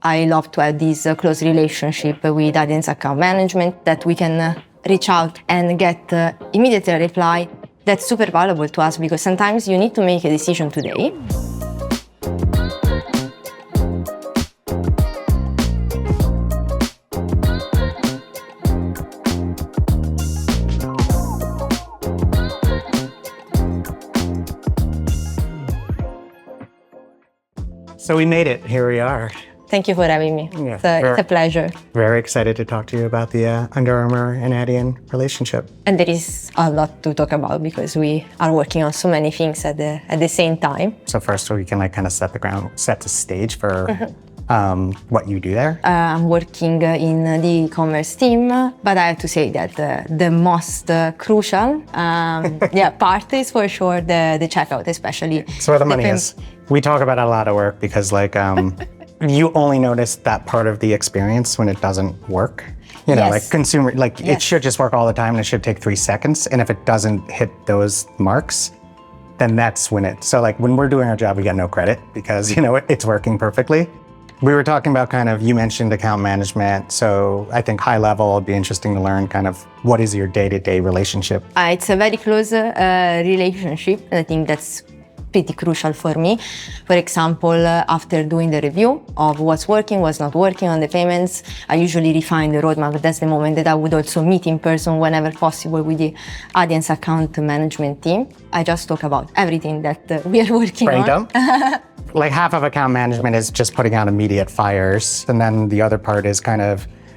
I love to have this close relationship with Adyen's account management that we can reach out and get immediate reply. That's super valuable to us because sometimes you need to make a decision today. So we made it. Here we are. Thank you for having me. Yeah, It's a pleasure. Very excited to talk to you about the Under Armour and Adyen relationship. And there is a lot to talk about because we are working on so many things at the same time. So first, we can kind of set the stage for what you do there. I'm working in the e-commerce team, but I have to say that the most crucial part is for sure the checkout, especially. It's where the money is. We talk about a lot of work because you only notice that part of the experience when it doesn't work. You know, like consumer, it should just work all the time and it should take 3 seconds. And if it doesn't hit those marks, then that's so when we're doing our job, we get no credit because, it's working perfectly. We were talking about you mentioned account management. So I think high level, it'd be interesting to learn what is your day-to-day relationship? It's a very close relationship. And I think that's pretty crucial for me. For example, after doing the review of what's working, what's not working on the payments, I usually refine the roadmap. That's the moment that I would also meet in person whenever possible with the Adyen's account management team. I just talk about everything that we are working on. Like half of account management is just putting out immediate fires. And then the other part is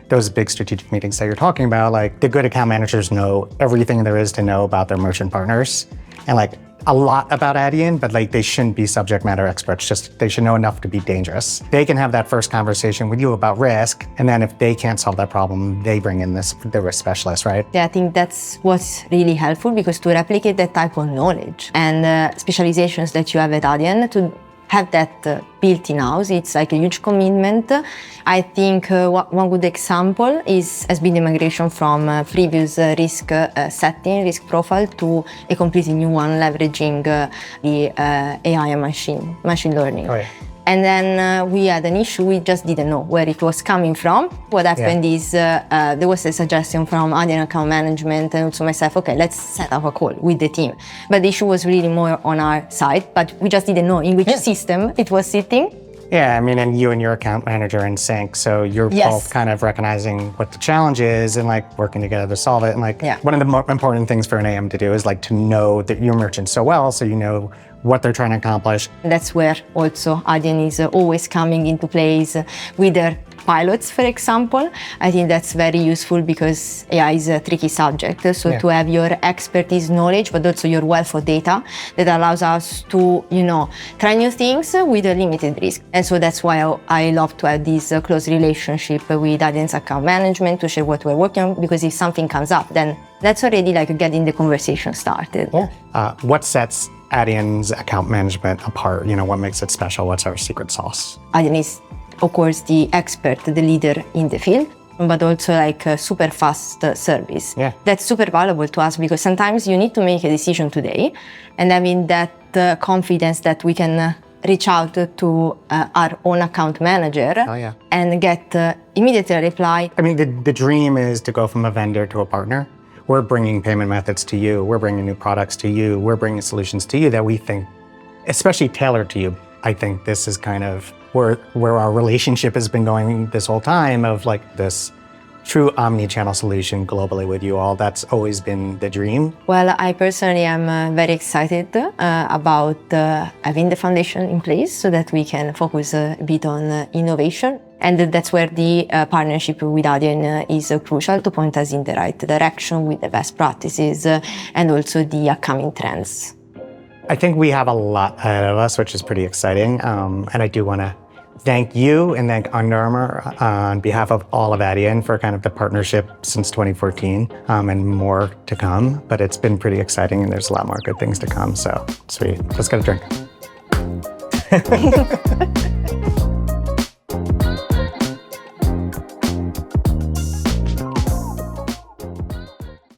those big strategic meetings that you're talking about. Like the good account managers know everything there is to know about their merchant partners and a lot about Adyen, but they shouldn't be subject matter experts. Just they should know enough to be dangerous. They can have that first conversation with you about risk, and then if they can't solve that problem, they bring in the risk specialist, right? Yeah, I think that's what's really helpful because to replicate that type of knowledge and specializations that you have at Adyen, to have that built in-house, it's a huge commitment. I think one good example has been the migration from previous risk risk profile to a completely new one, leveraging the AI and machine learning. Oh, yeah. And then we had an issue, we just didn't know where it was coming from. What happened is there was a suggestion from Adyen account management and also myself, okay, let's set up a call with the team. But the issue was really more on our side, but we just didn't know in which system it was sitting. Yeah, and you and your account manager are in sync, so you're both recognizing what the challenge is and working together to solve it. And one of the more important things for an AM to do is to know that your merchant so well, so you know what they're trying to accomplish. That's where also Adyen is always coming into place with their pilots, for example. I think that's very useful because AI is a tricky subject. So to have your expertise, knowledge, but also your wealth of data that allows us to, try new things with a limited risk. And so that's why I love to have this close relationship with Adyen's account management to share what we're working on, because if something comes up, then that's already getting the conversation started. Yeah. What sets Adyen's account management apart? What makes it special? What's our secret sauce? Adyen is, of course, the expert, the leader in the field, but also a super fast service. Yeah. That's super valuable to us because sometimes you need to make a decision today, and having that confidence that we can reach out to our own account manager and get immediate reply. I mean, the dream is to go from a vendor to a partner. We're bringing payment methods to you. We're bringing new products to you. We're bringing solutions to you that we think, especially tailored to you. I think this is where our relationship has been going this whole time of this true omni-channel solution globally with you all. That's always been the dream. Well, I personally am very excited about having the foundation in place so that we can focus a bit on innovation. And that's where the partnership with Adyen is crucial to point us in the right direction with the best practices and also the upcoming trends. I think we have a lot ahead of us, which is pretty exciting. And I do want to thank you and thank Under Armour on behalf of all of Adyen for the partnership since 2014 and more to come. But it's been pretty exciting and there's a lot more good things to come. So sweet. Let's get a drink.